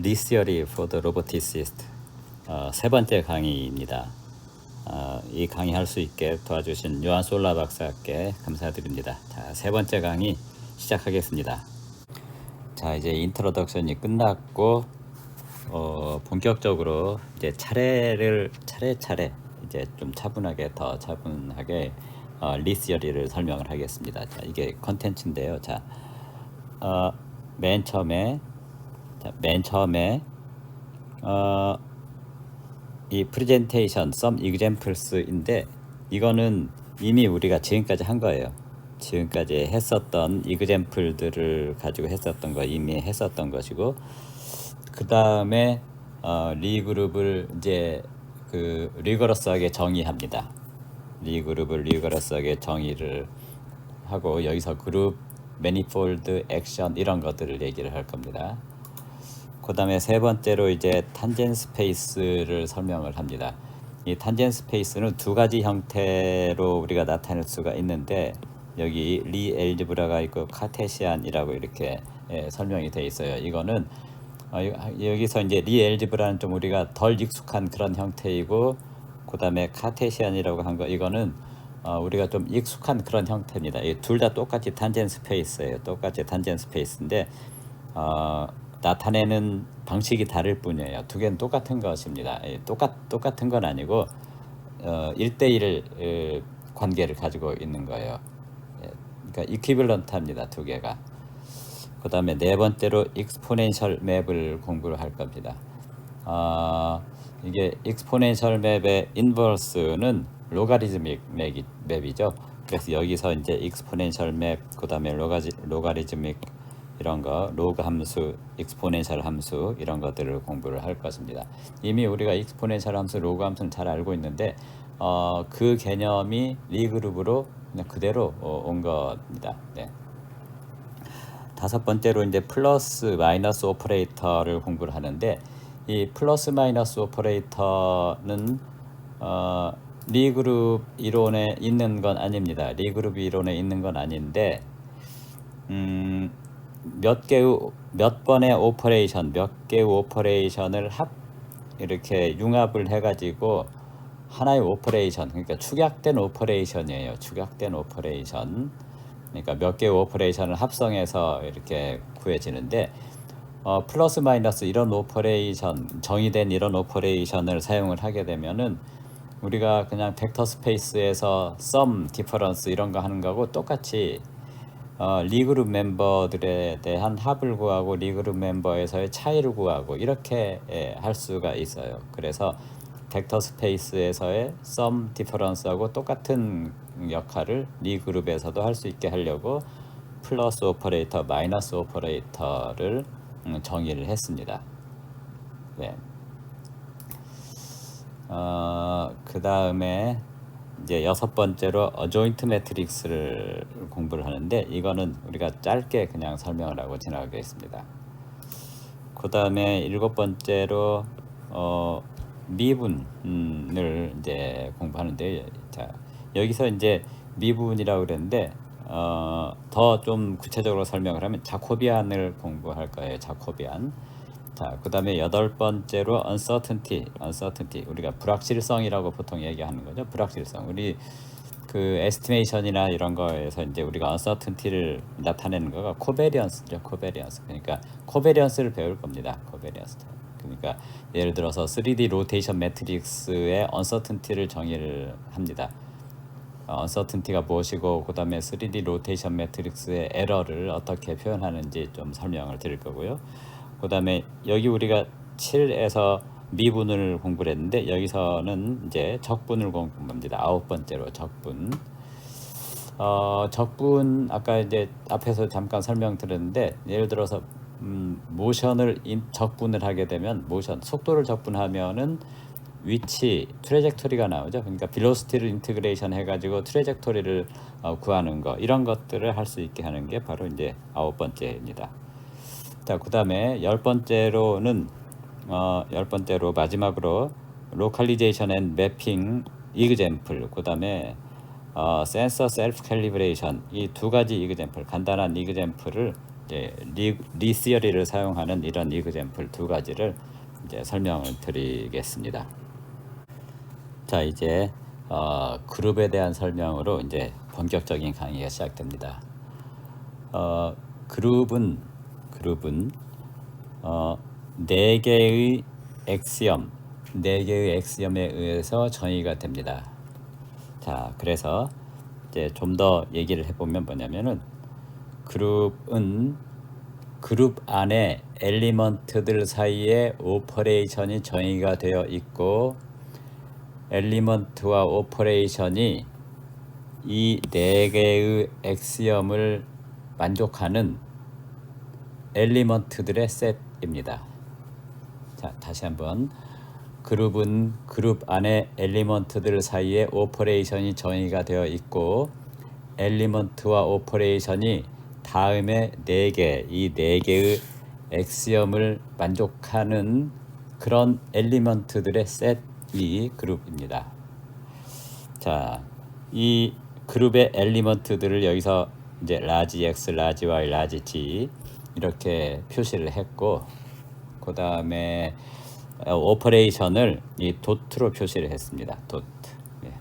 This Theory for the Roboticist 세 번째 강의입니다. 이 강의 할 수 있게 도와주신 요한 솔라 박사께 감사드립니다. 자, 세 번째 강의 시작하겠습니다. 자, 이제 인트로덕션이 끝났고 본격적으로 이제 차례차례 이제 좀 더 차분하게 리시어리를 설명을 하겠습니다. 자, 이게 컨텐츠인데요. 자, 맨 처음에 이 프레젠테이션 some examples인데 이거는 이미 우리가 지금까지 한 거예요. 지금까지 했었던 example들을 가지고 했었던 거 이미 했었던 것이고, 그 다음에 리그룹을 이제 그 리거러스하게 정의합니다. 리그룹을 리거러스하게 정의를 하고 여기서 그룹, 매니폴드, 액션 이런 것들을 얘기를 할 겁니다. 그 다음에 세 번째로 이제 탄젠 스페이스를 설명을 합니다. 이 탄젠 스페이스는 두 가지 형태로 우리가 나타낼 수가 있는데 여기 리 엘지브라가 있고 카테시안이라고 이렇게 설명이 되어 있어요. 이거는 여기서 이제 리 엘지브라는 좀 우리가 덜 익숙한 그런 형태이고, 그 다음에 카테시안이라고 한 거 이거는 우리가 좀 익숙한 그런 형태입니다. 둘 다 똑같이 탄젠 스페이스예요. 똑같이 탄젠 스페이스인데 나타내는 방식이 다를 뿐이에요. 두 개는 똑같은 것입니다. 똑같은 건 아니고 1대1 관계를 가지고 있는 거예요. 그러니까 이퀴벌런트합니다. 두 개가. 그 다음에 네 번째로 익스포넨셜 맵을 공부를 할 겁니다. 이게 익스포넨셜 맵의 인버스는 로가리즘믹 맵이죠. 그래서 여기서 이제 익스포넨셜 맵, 그 다음에 로가리즘믹 이런 거, 로그 함수, 익스포넨셜 함수 이런 것들을 공부를 할 것입니다. 이미 우리가 익스포넨셜 함수, 로그 함수는 잘 알고 있는데 그 개념이 리그룹으로 그냥 그대로 온 겁니다. 네. 다섯 번째로 이제 플러스 마이너스 오퍼레이터를 공부를 하는데, 이 플러스 마이너스 오퍼레이터는 리그룹 이론에 있는 건 아닙니다. 리그룹 이론에 있는 건 아닌데 몇 개의 오퍼레이션을 이렇게 융합을 해가지고 하나의 오퍼레이션, 그러니까 축약된 오퍼레이션이에요. 축약된 오퍼레이션. 그러니까 몇 개의 오퍼레이션을 합성해서 이렇게 구해지는데 플러스 마이너스 이런 오퍼레이션, 정의된 이런 오퍼레이션을 사용을 하게 되면은 우리가 그냥 벡터 스페이스에서 sum, difference 이런 거 하는 거하고 똑같이 리그룹 멤버들에 대한 합을 구하고 리그룹 멤버에서의 차이를 구하고 이렇게 할 수가 있어요. 그래서 벡터 스페이스에서의 sum, difference하고 똑같은 역할을 리그룹에서도 할 수 있게 하려고 플러스 오퍼레이터, 마이너스 오퍼레이터를 정의를 했습니다. 네. 그 다음에 이제 여섯 번째로 어조인트 매트릭스를 공부를 하는데 이거는 우리가 짧게 그냥 설명을 하고 지나가겠습니다. 그 다음에 일곱 번째로 미분을 이제 공부하는데, 자, 여기서 이제 미분이라고 그랬는데 더 좀 구체적으로 설명을 하면 자코비안을 공부할 거예요. 자코비안. 자, 그 다음에 여덟 번째로 uncertainty 우리가 불확실성이라고 보통 얘기하는 거죠. 불확실성. 우리 그 에스티메이션이나 이런 거에서 이제 우리가 uncertainty를 나타내는 거가 코베리언스죠. 코베리언스. 그러니까 코베리언스를 배울 겁니다. 코베리언스. 그러니까 예를 들어서 3D 로테이션 매트릭스의 uncertainty를 정의를 합니다. uncertainty가 무엇이고, 그 다음에 3D 로테이션 매트릭스의 에러를 어떻게 표현하는지 좀 설명을 드릴 거고요. 그 다음에 여기 우리가 7에서 미분을 공부를 했는데 여기서는 이제 적분을 공부합니다. 아홉 번째로 적분. 적분 아까 이제 앞에서 잠깐 설명드렸는데, 예를 들어서 모션을 적분을 하게 되면 속도를 적분하면은 위치, 트레젝토리가 나오죠. 그러니까 velocity를 인테그레이션 해가지고 트레젝토리를 구하는 거, 이런 것들을 할 수 있게 하는 게 바로 이제 아홉 번째입니다. 자, 그 다음에 열 번째로 마지막으로 로컬리제이션 앤 매핑 이그젬플, 그 다음에 센서 셀프 캘리브레이션, 이 두 가지 이그젬플, 간단한 이그젬플을 이제 리시어리를 사용하는 이런 이그젬플 두 가지를 이제 설명을 드리겠습니다. 자, 이제 그룹에 대한 설명으로 이제 본격적인 강의가 시작됩니다. 그룹은 네 개의 엑시엄에 의해서 정의가 됩니다. 자, 그래서 이제 좀 더 얘기를 해보면 뭐냐면은 그룹은 그룹 안에 엘리먼트들 사이에 오퍼레이션이 정의가 되어 있고 엘리먼트와 오퍼레이션이 이 네 개의 엑시엄을 만족하는 엘리먼트들의 셋입니다. 자, 다시 한번 그룹은 그룹 안에 엘리먼트들 사이에 오퍼레이션이 정의가 되어 있고 엘리먼트와 오퍼레이션이 다음에 이 네 개의 엑시엄을 만족하는 그런 엘리먼트들의 셋이 그룹입니다. 자, 이 그룹의 엘리먼트들을 여기서 이제 라지 X, 라지 Y, 라지 G 이렇게 표시를 했고, 그 다음에 오퍼레이션을 이 도트로 표시를 했습니다. 도트. 예.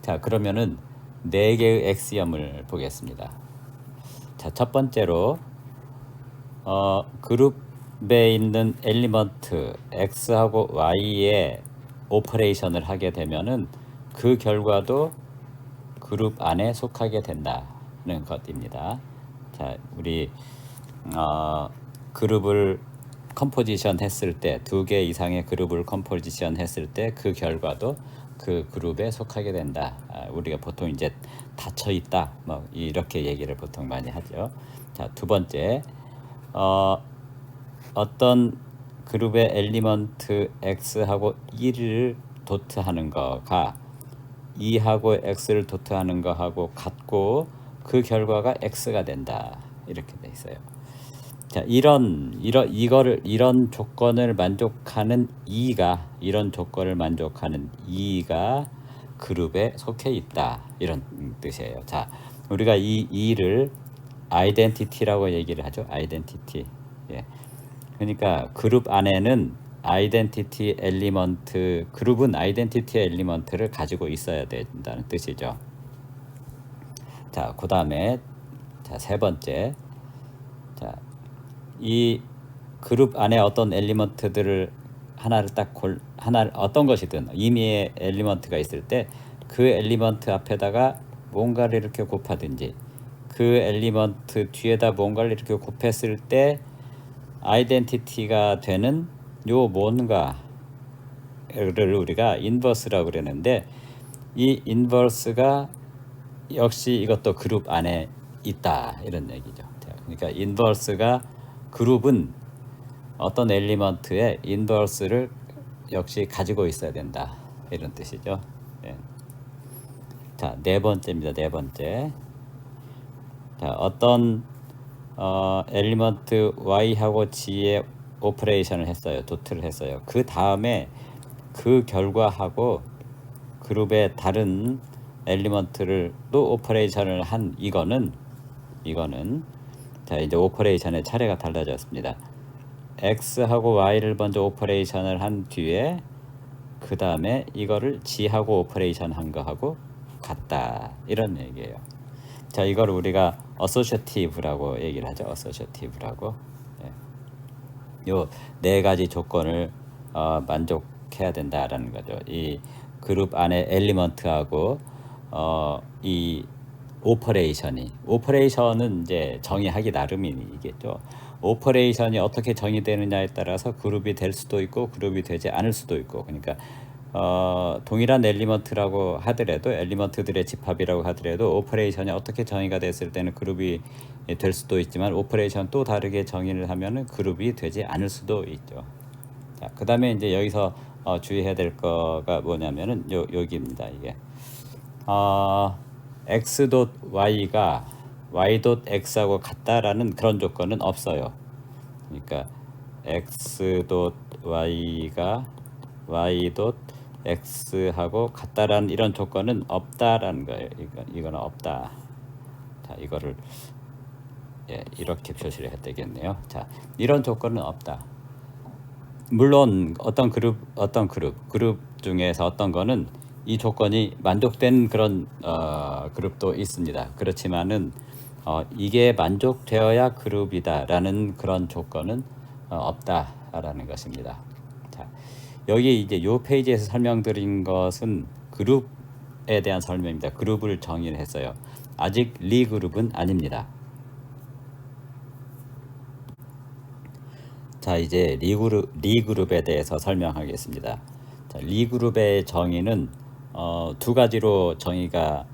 자, 그러면은 네 개의 엑시엄을 보겠습니다. 자, 첫 번째로 그룹에 있는 엘리먼트 X하고 Y의 오퍼레이션을 하게 되면은 그 결과도 그룹 안에 속하게 된다는 것입니다. 자, 우리 그룹을 컴포지션 했을 때, 두 개 이상의 그룹을 컴포지션 했을 때 그 결과도 그 그룹에 속하게 된다. 우리가 보통 이제 닫혀 있다, 뭐 이렇게 얘기를 보통 많이 하죠. 자, 두 번째, 어떤 그룹의 엘리먼트 X하고 1을 도트하는 거가 2하고 X를 도트하는 거하고 같고 그 결과가 X가 된다, 이렇게 돼 있어요. 자, 이런 조건을 만족하는 이런 조건을 만족하는 E가 그룹에 속해 있다, 이런 뜻이에요. 자, 우리가 이 E를 아이덴티티라고 얘기를 하죠. 아이덴티티. 예. 그러니까 그룹 안에는 아이덴티티 엘리먼트, 그룹은 아이덴티티 엘리먼트를 가지고 있어야 된다는 뜻이죠. 자, 그 다음에 세 번째, 자, 이 그룹 안에 어떤 엘리먼트들을 하나를 어떤 것이든 임의의 엘리먼트가 있을 때 그 엘리먼트 앞에다가 뭔가를 이렇게 곱하든지 그 엘리먼트 뒤에다 뭔가를 이렇게 곱했을 때 아이덴티티가 되는 요 뭔가를 우리가 인버스라고 그러는데, 이 인버스가 역시 이것도 그룹 안에 있다, 이런 얘기죠. 그러니까 인버스가, 그룹은 어떤 엘리먼트의 인버스를 역시 가지고 있어야 된다, 이런 뜻이죠. 네. 자, 네 번째입니다. 네 번째. 자, 어떤 엘리먼트 Y하고 G의 오퍼레이션을 했어요. 도트를 했어요. 그 다음에 그 결과하고 그룹의 다른 엘리먼트를 또 오퍼레이션을 한 이거는 자, 이제 오퍼레이션의 차례가 달라졌습니다. X하고 Y를 먼저 오퍼레이션을 한 뒤에 그 다음에 이거를 G하고 오퍼레이션 한 거하고 같다, 이런 얘기예요. 자, 이걸 우리가 어소셔티브라고 얘기를 하죠. 어소셔티브라고. 요 네 가지 조건을 만족해야 된다라는 거죠. 이 그룹 안에 엘리먼트하고 이 오퍼레이션은 이제 정의하기 나름이겠죠. 오퍼레이션이 어떻게 정의되느냐에 따라서 그룹이 될 수도 있고 그룹이 되지 않을 수도 있고, 그러니까 동일한 엘리먼트라고 하더라도, 엘리먼트들의 집합이라고 하더라도 오퍼레이션이 어떻게 정의가 됐을 때는 그룹이 될 수도 있지만 오퍼레이션 또 다르게 정의를 하면은 그룹이 되지 않을 수도 있죠. 자, 그 다음에 이제 여기서 주의해야 될 거가 뭐냐면은 여기입니다. 이게 x.y가 y.x하고 같다라는 그런 조건은 없어요. 그러니까 x.y가 y.x하고 같다라는 이런 조건은 없다라는 거예요. 이거는 없다. 자, 이거를 예, 이렇게 표시를 해야 되겠네요. 자, 이런 조건은 없다. 물론 어떤 그룹 중에서 어떤 거는 이 조건이 만족된 그런 그룹도 있습니다. 그렇지만은 이게 만족되어야 그룹이다라는 그런 조건은 없다라는 것입니다. 자, 여기 이제 이 페이지에서 설명드린 것은 그룹에 대한 설명입니다. 그룹을 정의를 했어요. 아직 리그룹은 아닙니다. 자, 이제 리그룹에 대해서 설명하겠습니다. 자, 리그룹의 정의는 두 가지로 정의가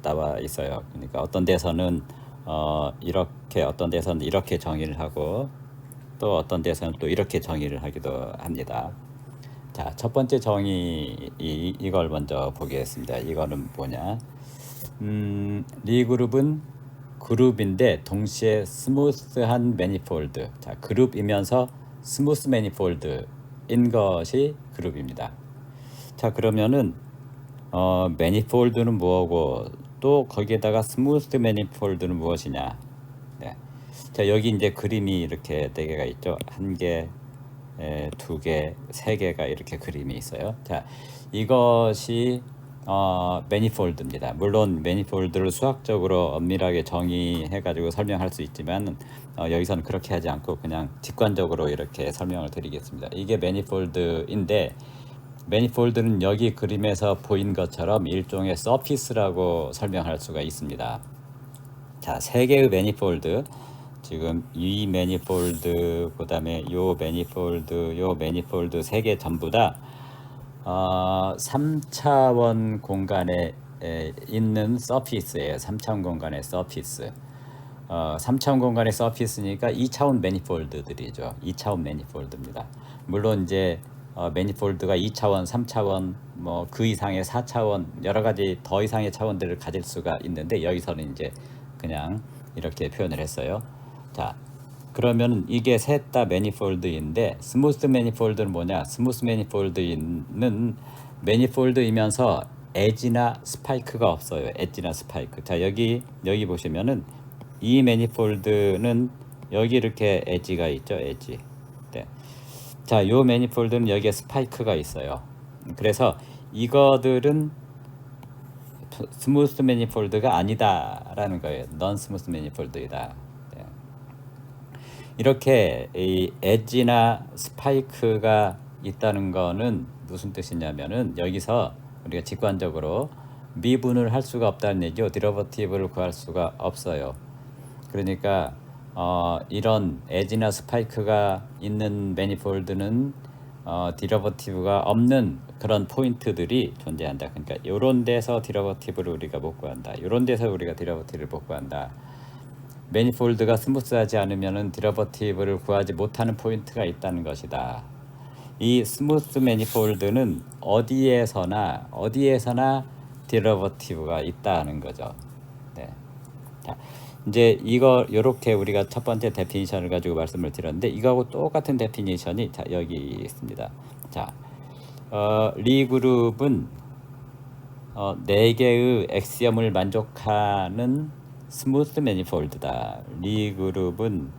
나와 있어요. 그러니까 어떤 데서는 이렇게, 어떤 데서는 이렇게 정의를 하고 또 어떤 데서는 또 이렇게 정의를 하기도 합니다. 자, 첫 번째 정의 이걸 먼저 보겠습니다. 이거는 뭐냐? 리그룹은 그룹인데 동시에 스무스한 매니폴드. 자, 그룹이면서 스무스 매니폴드인 것이 그룹입니다. 자, 그러면은 매니폴드는 뭐고 또 거기에다가 스무스 매니폴드는 무엇이냐? 네. 자, 여기 이제 그림이 이렇게 4개가 있죠. 1개, 2개, 3개가 이렇게 그림이 있어요. 자, 이것이 매니폴드입니다. 물론 매니폴드를 수학적으로 엄밀하게 정의해가지고 설명할 수 있지만 여기서는 그렇게 하지 않고 그냥 직관적으로 이렇게 설명을 드리겠습니다. 이게 매니폴드인데 매니폴드는 여기 그림에서 보인 것처럼 일종의 서피스라고 설명할 수가 있습니다. 자, 3개의 매니폴드, 지금 이 매니폴드, 그 다음에 요 매니폴드, 요 매니폴드 3개 전부 다 3차원 공간에 있는 서피스예요. 3차원 공간의 서피스. 3차원 공간의 서피스니까 2차원 매니폴드들이죠. 2차원 매니폴드입니다. 물론 이제 매니폴드가 2차원, 3차원, 뭐 그 이상의 4차원 여러 가지 더 이상의 차원들을 가질 수가 있는데 여기서는 이제 그냥 이렇게 표현을 했어요. 자, 그러면 이게 셋 다 매니폴드인데 스무스 매니폴드는 뭐냐? 스무스 매니폴드는 매니폴드이면서 엣지나 스파이크가 없어요. 엣지나 스파이크. 자, 여기 보시면은 이 매니폴드는 여기 이렇게 엣지가 있죠. 엣지. 네. 자, 요 매니폴드는 여기에 스파이크가 있어요. 그래서 이거들은 스무스 매니폴드가 아니다라는 거예요. 넌 스무스 매니폴드이다. 네. 이렇게 이 엣지나 스파이크가 있다는 거는 무슨 뜻이냐면은 여기서 우리가 직관적으로 미분을 할 수가 없다는 얘기죠. 디러버티브를 구할 수가 없어요. 그러니까 이런 엣지나 스파이크가 있는 매니폴드는 디러버티브가 없는 그런 포인트들이 존재한다. 그러니까 이런 데서 디러버티브를 우리가 못 구한다. 이런 데서 우리가 디러버티브를 못 구한다. 매니폴드가 스무스하지 않으면은 디러버티브를 구하지 못하는 포인트가 있다는 것이다. 이 스무스 매니폴드는 어디에서나 디러버티브가 있다는 거죠. 네. 자, 이제 이거 요렇게 우리가 첫 번째 데피니션을 가지고 말씀을 드렸는데 이거하고 똑같은 데피니션이 자, 여기 있습니다. 자, 리그룹은 4개의 엑시엄을 만족하는 스무스 매니폴드다. 리그룹은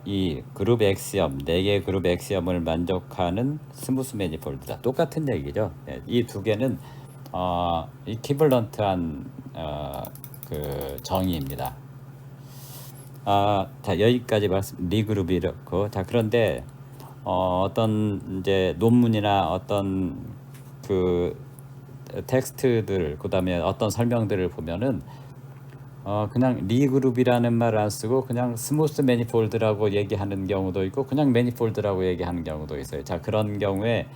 이 그룹 엑시엄, 4개의 그룹 엑시엄을 만족하는 스무스 매니폴드다. 똑같은 얘기죠. 네, 이 두 개는 이퀴벌런트한 그 정의입니다. 자, 여기까지 말씀. 리그룹이 이렇고, 자, 그런데 어떤 이제 논문이나 어떤 그 텍스트들, 그다음에 어떤 설명들을 보면은 그냥 리그룹이라는 말을 안 쓰고 그냥 스무스 매니폴드라고 얘기하는 경우도 있고 그냥 매니폴드라고 얘기하는 경우도 있어요. 자, 그런 경우에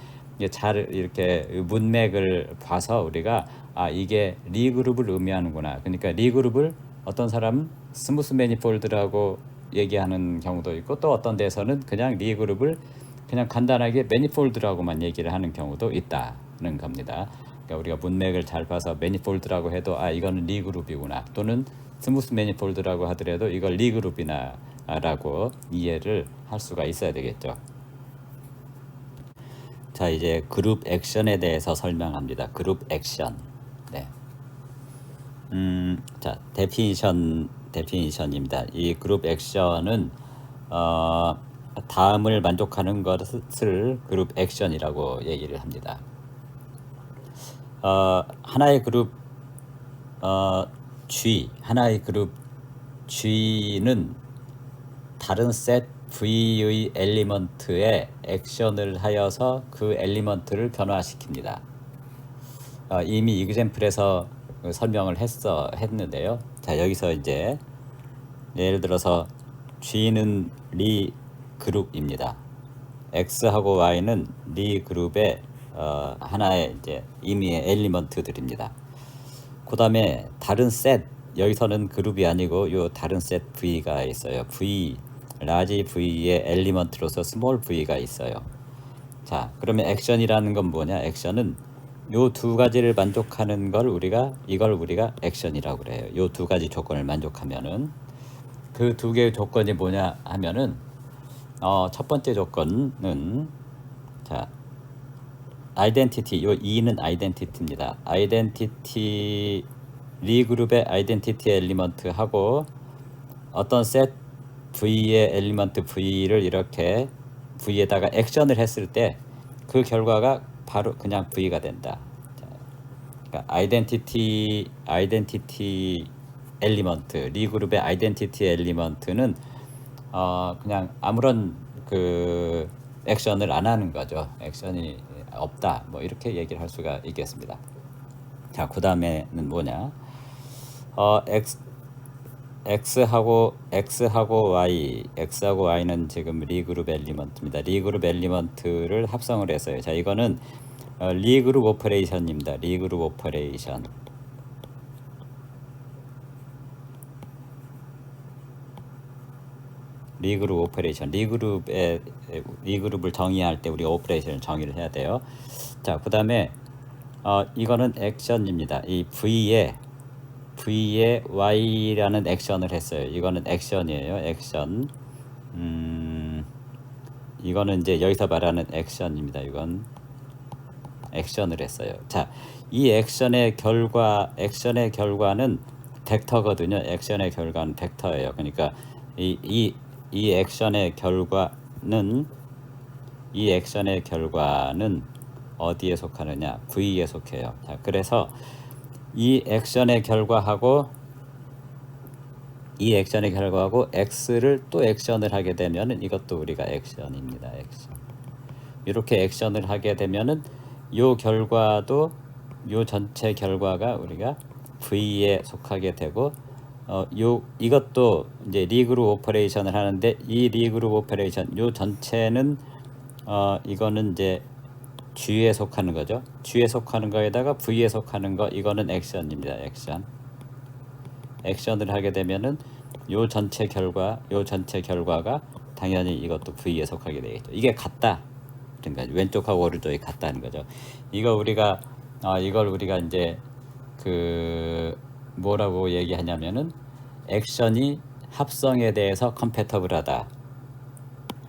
잘 이렇게 문맥을 봐서 우리가 이게 리그룹을 의미하는구나. 그러니까 리그룹을 어떤 사람은 스무스 매니폴드라고 얘기하는 경우도 있고 또 어떤 데서는 그냥 리그룹을 그냥 간단하게 매니폴드라고만 얘기를 하는 경우도 있다는 겁니다. 그러니까 우리가 문맥을 잘 봐서 매니폴드라고 해도 이거는 리그룹이구나, 또는 스무스 매니폴드라고 하더라도 이걸 리그룹이나 라고 이해를 할 수가 있어야 되겠죠. 자, 이제 그룹 액션에 대해서 설명합니다. 그룹 액션. 네. 자, 데피니션 데피니션입니다. 이 그룹 액션은 다음을 만족하는 것을 그룹 액션이라고 얘기를 합니다. 하나의 그룹 G, 하나의 그룹 G는 다른 셋 V의 엘리먼트에 액션을 하여서 그 엘리먼트를 변화시킵니다. 이미 이그젬플에서 설명을 했는데요. 자, 여기서 이제 예를 들어서 G는 리 그룹입니다. X하고 Y는 리 그룹의 하나의 이제 임의의 엘리먼트들입니다. 그 다음에 다른 셋, 여기서는 그룹이 아니고 요 다른 셋 V가 있어요. V, 라지 V의 엘리먼트로서 스몰 V가 있어요. 자, 그러면 액션이라는 건 뭐냐? 액션은 요 두 가지를 만족하는 걸 이걸 우리가 액션이라고 그래요. 요 두 가지 조건을 만족하면은 그 두 개의 조건이 뭐냐 하면은 첫 번째 조건은 자, 아이덴티티, 요 E는 아이덴티티입니다. 아이덴티티 리그룹의 아이덴티티 엘리먼트하고 어떤 셋 V의 엘리먼트 V를 이렇게 V에다가 액션을 했을 때 그 결과가 바로 그냥 V가 된다. 자, 그러니까 아이덴티티 엘리먼트, 리그룹의 아이덴티티 엘리먼트는 그냥 아무런 그 액션을 안 하는 거죠. 액션이 없다. 뭐 이렇게 얘기를 할 수가 있겠습니다. 자, 그 다음에는 뭐냐? X하고 Y는 지금 리그룹 엘리먼트입니다. 리그룹 엘리먼트를 합성을 했어요. 자, 이거는 리그룹 오퍼레이션입니다. 리그룹 오퍼레이션. 리그룹 오퍼레이션. 리그룹을 정의할 때 우리가 오퍼레이션을 정의를 해야 돼요. 자, 그 다음에 이거는 액션입니다. 이 V에 Y라는 액션을 했어요. 이거는 액션이에요. 액션. 이거는 이제 여기서 말하는 액션입니다. 이건 액션을 했어요. 자, 이 액션의 결과는 벡터거든요. 액션의 결과는 벡터예요. 그러니까 이 액션의 결과는 어디에 속하느냐? V에 속해요. 자, 그래서 이 액션의 결과하고 X를 또 액션을 하게 되면은 이것도 우리가 액션입니다. 액션. 이렇게 액션을 하게 되면은 요 전체 결과가 우리가 V에 속하게 되고 이것도 이제 리그룹 오퍼레이션을 하는데 이 리그룹 오퍼레이션 요 전체는 이거는 이제 G에 속하는 거죠. G에 속하는 거에다가 V에 속하는 거 이거는 액션입니다. 액션을 하게 되면은 요 전체 결과가 당연히 이것도 V에 속하게 되겠죠. 이게 같다. 그러니까 왼쪽하고 오른쪽이 같다는 거죠. 이걸 우리가 이제 그 뭐라고 얘기하냐면은 액션이 합성에 대해서 컴패터블하다.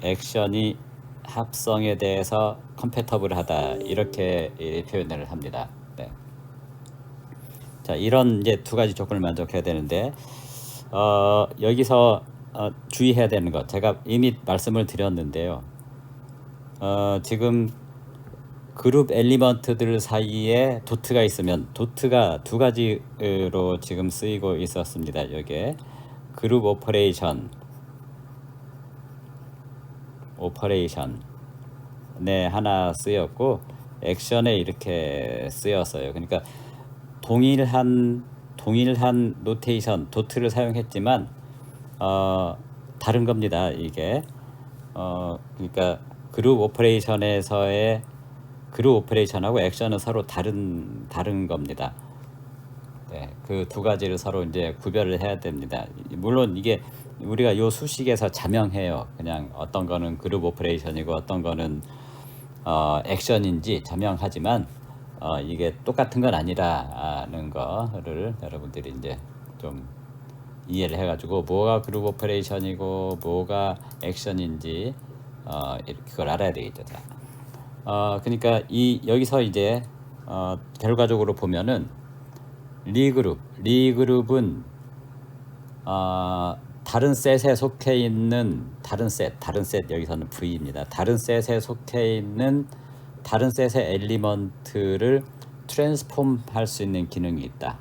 액션이 합성에 대해서 컴패터블하다 이렇게 표현을 합니다. 네. 자, 이런 이제 두 가지 조건을 만족해야 되는데 여기서 주의해야 되는 것 제가 이미 말씀을 드렸는데요. 지금 그룹 엘리먼트들 사이에 도트가 있으면 도트가 두 가지로 지금 쓰이고 있었습니다. 여기에 그룹 오퍼레이션에 하나 쓰였고 액션에 이렇게 쓰였어요. 그러니까 동일한 노테이션 도트를 사용했지만 다른 겁니다. 이게 그러니까 그룹 오퍼레이션하고 액션은 서로 다른 겁니다. 네, 그 두 가지를 서로 이제 구별을 해야 됩니다. 물론 이게 우리가 요 수식에서 자명해요. 그냥 어떤 거는 그룹 오퍼레이션이고 어떤 거는 액션인지 자명하지만 이게 똑같은 건 아니라는 거를 여러분들이 이제 좀 이해를 해가지고 뭐가 그룹 오퍼레이션이고 뭐가 액션인지 그걸 알아야 되겠죠. 자, 그러니까 여기서 이제 결과적으로 보면은 리그룹은 다른 셋에 속해 있는 다른 셋 여기서는 V입니다. 다른 셋에 속해 있는 다른 셋의 엘리먼트를 트랜스폼 할 수 있는 기능이 있다.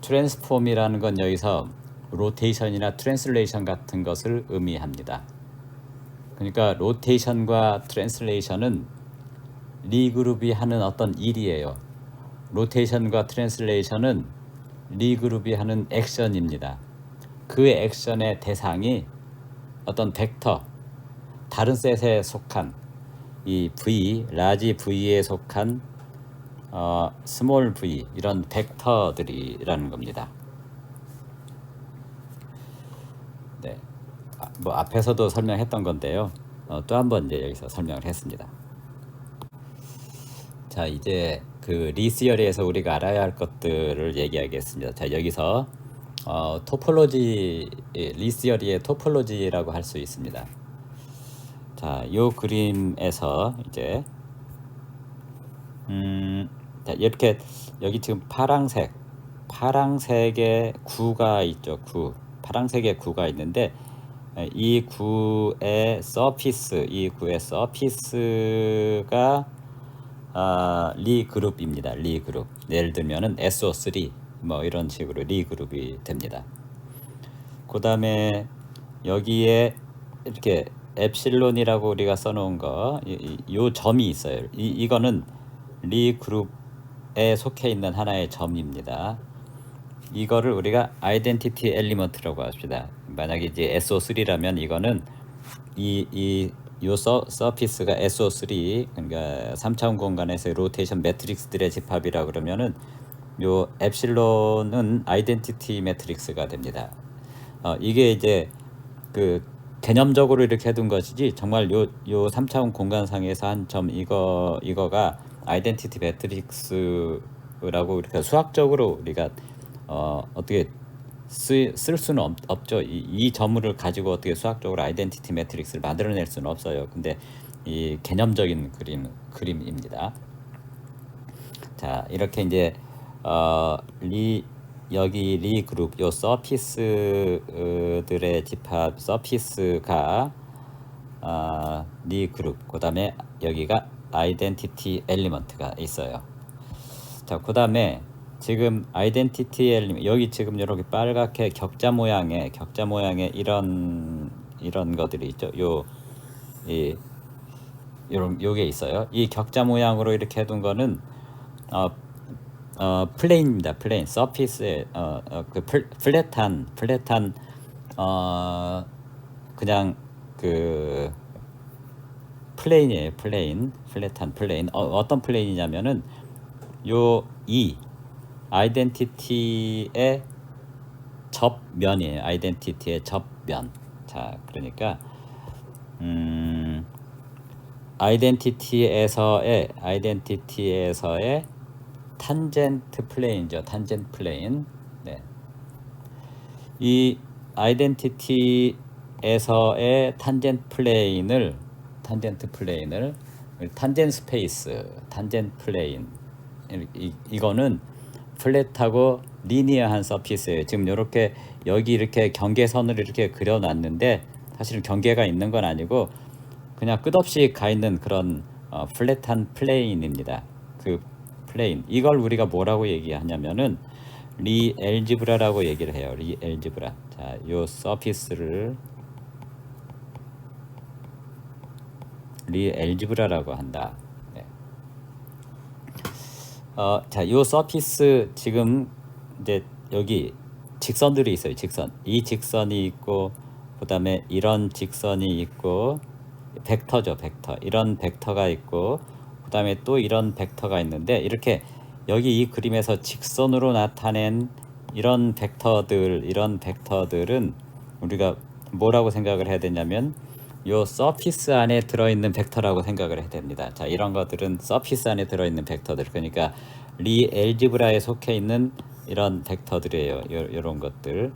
트랜스폼이라는 건 여기서 로테이션이나 트랜슬레이션 같은 것을 의미합니다. 그러니까 로테이션과 트랜슬레이션은 리그룹이 하는 어떤 일이에요. 로테이션과 트랜슬레이션은 리그룹이 하는 액션입니다. 그 액션의 대상이 어떤 벡터, 다른 셋에 속한 이 V, 라지 V에 속한 스몰 V 이런 벡터들이라는 겁니다. 네, 뭐 앞에서도 설명했던 건데요. 또 한 번 이제 여기서 설명을 했습니다. 자, 이제 그 리시어리에서 우리가 알아야 할 것들을 얘기하겠습니다. 자, 여기서 토폴로지, 리시어리의 토폴로지라고 할 수 있습니다. 자, 요 그림에서 이제 자, 이렇게 여기 지금 파랑색의 구가 있죠. 파랑색의 구가 있는데 이 구의 서피스가 리그룹입니다. 리그룹. 예를 들면은 SO3 뭐 이런 식으로 리그룹이 됩니다. 그 다음에 여기에 이렇게 엡실론이라고 우리가 써놓은 거, 요 점이 있어요. 이거는 리그룹에 속해 있는 하나의 점입니다. 이거를 우리가 아이덴티티 엘리먼트라고 합시다. 만약에 이제 SO3라면 이거는 요 서피스가 SO3, 그러니까 3차원 공간에서의 로테이션 매트릭스들의 집합이라 그러면은 요 엡실론은 아이덴티티 매트릭스가 됩니다. 이게 이제 그 개념적으로 이렇게 해둔 것이지 정말 요 3차원 공간상에서 한 점 이거가 아이덴티티 매트릭스라고 이렇게 수학적으로 우리가 어떻게 쓸 수는 없죠. 이 점을 가지고 어떻게 수학적으로 아이덴티티 매트릭스를 만들어낼 수는 없어요. 근데 이 개념적인 그림입니다. 자, 이렇게 이제 여기 리 그룹 요 서피스들의 집합 서피스가 리 그룹, 그다음에 여기가 아이덴티티 엘리먼트가 있어요. 자, 그다음에 지금 아이덴티티 엘리먼트 여기 지금 이렇게 빨갛게 격자 모양의 이런 것들이 있죠. 요게 있어요. 이 격자 모양으로 이렇게 해둔 거는 플레인입니다. 플레인 서피스에 그 플랫한 그냥 그 플레인이에요. 플랫한 플레인. 어떤 플레인이냐면은 요 아이덴티티의 접면이에요. 아이덴티티의 접면. 자, 그러니까 아이덴티티에서의 탄젠트 플레인이죠. 탄젠트 플레인. 네. 이 아이덴티티에서의 탄젠트 플레인 스페이스, 탄젠트 플레인. 이거는 플랫하고 리니어한 서피스예요. 지금 이렇게 여기 이렇게 경계선을 이렇게 그려놨는데 사실은 경계가 있는 건 아니고 그냥 끝없이 가 있는 그런 플랫한 플레인입니다. 그 플레인, 이걸 우리가 뭐라고 얘기하냐면은 리엘지브라라고 얘기를 해요. 리엘지브라. 자, 요 서피스를 리엘지브라라고 한다. 네. 자, 요 서피스 지금 이제 여기 직선들이 있어요. 이 직선이 있고 그다음에 이런 직선이 있고 벡터죠. 이런 벡터가 있고 그다음에 또 이런 벡터가 있는데 이렇게 여기 이 그림에서 직선으로 나타낸 이런 벡터들은 우리가 뭐라고 생각을 해야 되냐면 요 서피스 안에 들어있는 벡터라고 생각을 해야 됩니다. 자, 이런 것들은 서피스 안에 들어있는 벡터들, 그러니까 리엘지브라에 속해 있는 이런 벡터들이에요. 이런 것들,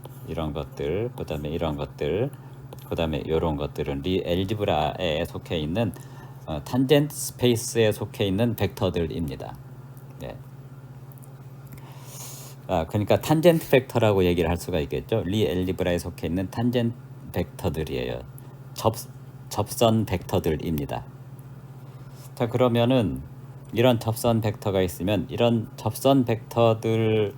그다음에 이런 것들, 그다음에 이런 것들은 리엘지브라에 속해 있는 탄젠트 스페이스에 속해 있는 벡터들입니다. 네. 그러니까 탄젠트 벡터라고 얘기를 할 수가 있겠죠. 리 엘지브라에 속해 있는 탄젠트 벡터들이에요. 접선 벡터들입니다. 자, 그러면은 이런 접선 벡터가 있으면 이런 접선 벡터들을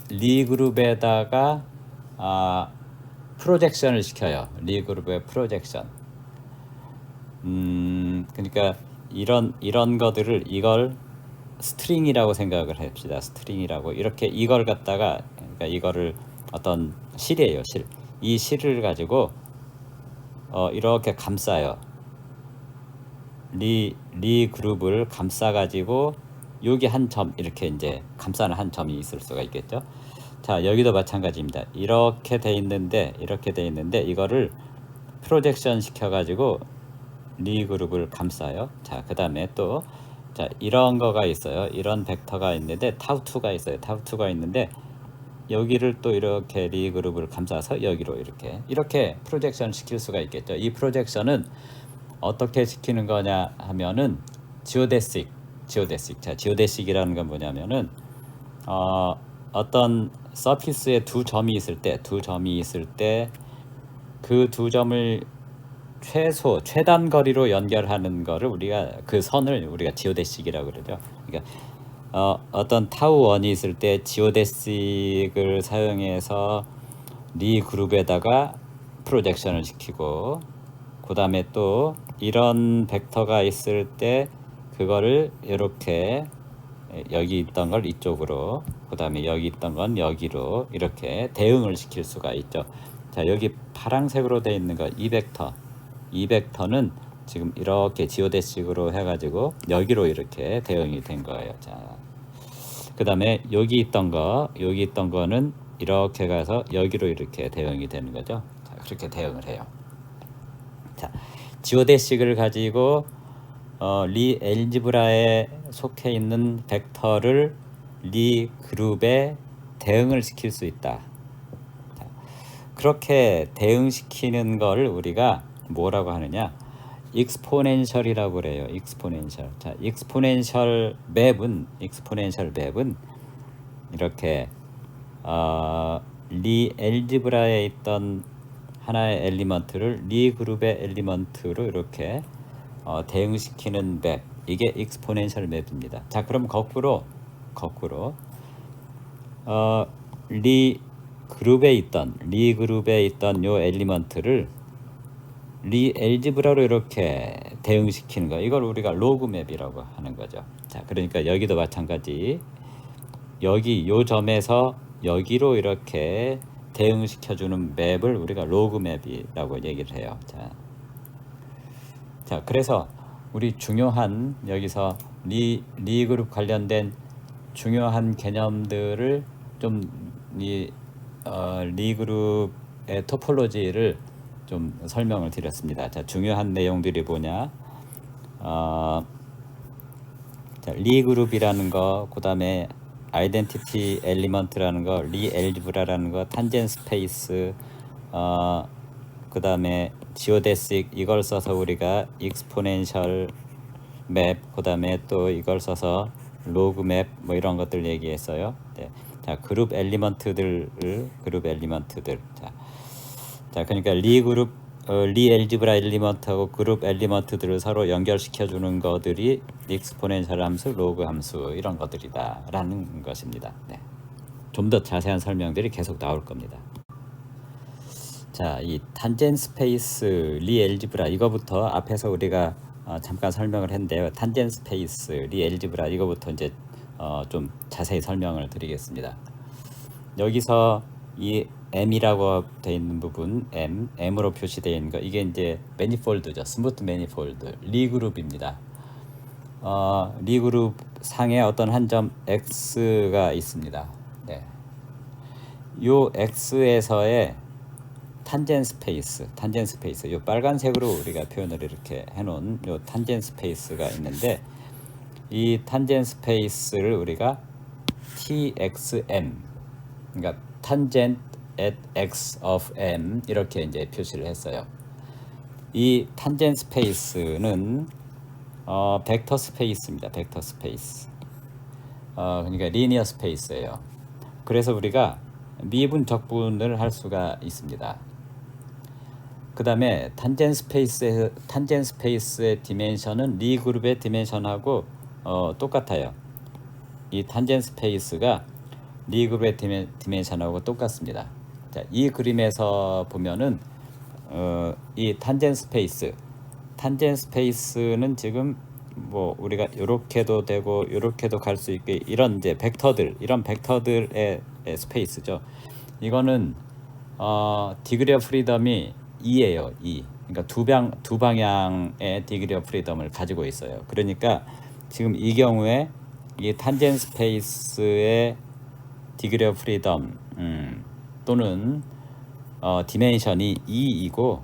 리그룹에다가 프로젝션을 시켜요. 리그룹의 프로젝션. 그러니까 이런 것들을 이걸 스트링이라고 생각을 합시다. 스트링이라고 이렇게 이걸 갖다가 그러니까 이거를 어떤 실이에요. 실. 이 실을 가지고 이렇게 감싸요. 리 그룹을 감싸 가지고 여기 한 점 이렇게 이제 감싸는 한 점이 있을 수가 있겠죠. 자, 여기도 마찬가지입니다. 이렇게 돼 있는데 이거를 프로젝션 시켜 가지고 리 그룹을 감싸요. 자, 그다음에 또 자, 이런 거가 있어요. 이런 벡터가 있는데 타우2가 있어요. 타우2가 있는데 여기를 또 이렇게 리 그룹을 감싸서 여기로 이렇게 프로젝션 시킬 수가 있겠죠. 이 프로젝션은 어떻게 시키는 거냐 하면은 지오데식. 자, 지오데식이라는 건 뭐냐면은 어떤 서피스에 두 점이 있을 때 그 두 점을 최단 거리로 연결하는 거를 우리가 그 선을 우리가 지오데식이라고 그러죠. 그러니까 어떤 타우 원이 있을 때 지오데식을 사용해서 리 그룹에다가 프로젝션을 시키고 그다음에 또 이런 벡터가 있을 때 그거를 이렇게 여기 있던 걸 이쪽으로 그다음에 여기 있던 건 여기로 이렇게 대응을 시킬 수가 있죠. 자, 여기 파란색으로 되어 있는 거 이 벡터는 지금 이렇게 지오데식으로 해가지고 여기로 이렇게 대응이 된 거예요. 자, 그다음에 여기 있던 거는 이렇게 가서 여기로 이렇게 대응이 되는 거죠. 자, 그렇게 대응을 해요. 자, 지오데식을 가지고 리 엘지브라에 속해 있는 벡터를 리 그룹에 대응을 시킬 수 있다. 자, 그렇게 대응시키는 거를 우리가 뭐라고 하느냐? 익스포넨셜이라고 그래요. 익스포넨셜. 자, 익스포넨셜 맵은 이렇게 리 엘지브라에 있던 하나의 엘리먼트를 리 그룹의 엘리먼트로 이렇게 대응시키는 맵, 이게 익스포넨셜 맵입니다. 자, 그럼 거꾸로 리 그룹에 있던 요 엘리먼트를 리 엘지브라로 이렇게 대응시키는 거, 이걸 우리가 로그 맵이라고 하는 거죠. 자, 그러니까 여기도 마찬가지 여기 요 점에서 여기로 이렇게 대응시켜주는 맵을 우리가 로그 맵이라고 얘기를 해요. 자, 그래서 우리 중요한 여기서 리 그룹 관련된 중요한 개념들을 좀 리 그룹의 토폴로지를 좀 설명을 드렸습니다. 자, 중요한 내용들이 뭐냐? 자, 리 그룹이라는 거, 그다음에 아이덴티티 엘리먼트라는 거, 리 엘지브라라는 거, 탄젠 스페이스, 그다음에 지오데식 이걸 써서 우리가 익스포넨셜 맵, 그다음에 또 이걸 써서 로그 맵 뭐 이런 것들 얘기했어요. 네. 자, 그룹 엘리먼트들. 자, 그러니까 리 엘지브라 엘리먼트하고 그룹 엘리먼트들을 서로 연결시켜 주는 것들이 익스포넨셜 함수, 로그 함수 이런 것들이다라는 것입니다. 네. 좀 더 자세한 설명들이 계속 나올 겁니다. 자, 이 탄젠 스페이스 리 엘지브라 이거부터 앞에서 우리가 잠깐 설명을 했는데요. 탄젠 스페이스 리 엘지브라 이거부터 이제 좀 자세히 설명을 드리겠습니다. 여기서 이 M이라고 되어 있는 부분, M으로 표시되어 있는 거, 이게 이제 매니폴드죠. 스무트 매니폴드, 리 그룹입니다. 리 그룹 상에 어떤 한 점 X가 있습니다. 네. 요 X에서의 탄젠 스페이스, 요 빨간색으로 우리가 표현을 이렇게 해놓은 요 탄젠 스페이스가 있는데, 이 탄젠 스페이스를 우리가 TXM, 그러니까 tangent at x of m 이렇게 이제 표시를 했어요. 이 탄젠 스페이스는 벡터 스페이스입니다. 벡터 스페이스. 그러니까 리니어 스페이스예요. 그래서 우리가 미분 적분을 할 수가 있습니다. 그 다음에 탄젠 스페이스의 디멘션은 리 그룹의 디멘션하고 똑같아요. 이 탄젠 스페이스가 리 그룹의 디멘션하고 똑같습니다. 자, 이 그림에서 보면은 이 탄젠 스페이스는 지금 뭐 우리가 이렇게도 되고 이렇게도 갈 수 있게 이런 이제 이런 벡터들의 스페이스죠. 이거는 디그리 오브 프리덤이 2예요. 2. 그러니까 두 방향의 디그리 오브 프리덤을 가지고 있어요. 그러니까 지금 이 경우에 이 탄젠 스페이스의 디그리 오브 프리덤 또는 디멘션이 2이고,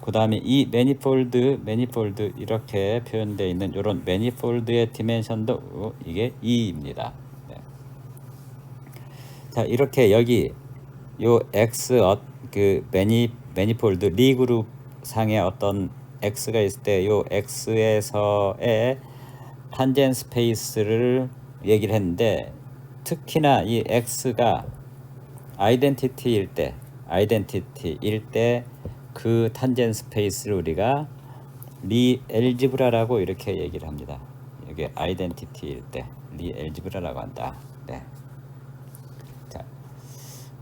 그 다음에 이 매니폴드 이렇게 표현되어 있는 이런 매니폴드의 디멘션도 이게 2입니다. 네. 자, 이렇게 여기 요 X 그 매니폴드 리 그룹 상의 어떤 X가 있을 때 요 X에서의 탄젠 스페이스를 얘기를 했는데, 특히나 이 X가 아이덴티티일 때 그 탄젠 스페이스를 우리가 리 엘지브라라고 이렇게 얘기를 합니다. 이게 아이덴티티일 때 리 엘지브라라고 한다. 네. 자,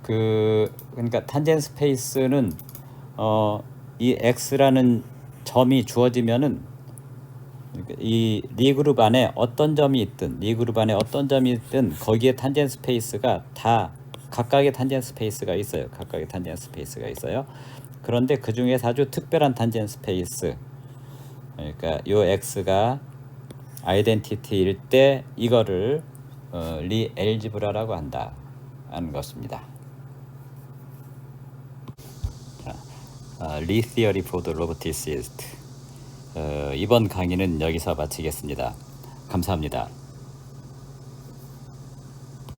그러니까 탄젠 스페이스는 이 X라는 점이 주어지면은 이 리 그룹 안에 어떤 점이 있든 거기에 탄젠 스페이스가 다 각각의 탄젠 스페이스가 있어요. 그런데 그 중에서 아주 특별한 탄젠 스페이스, 그러니까 요 X가 아이덴티티일 때 이거를 리 엘지브라라고 한다 하는 것입니다. 리 티어리 포 더 로보티시스트. 이번 강의는 여기서 마치겠습니다. 감사합니다.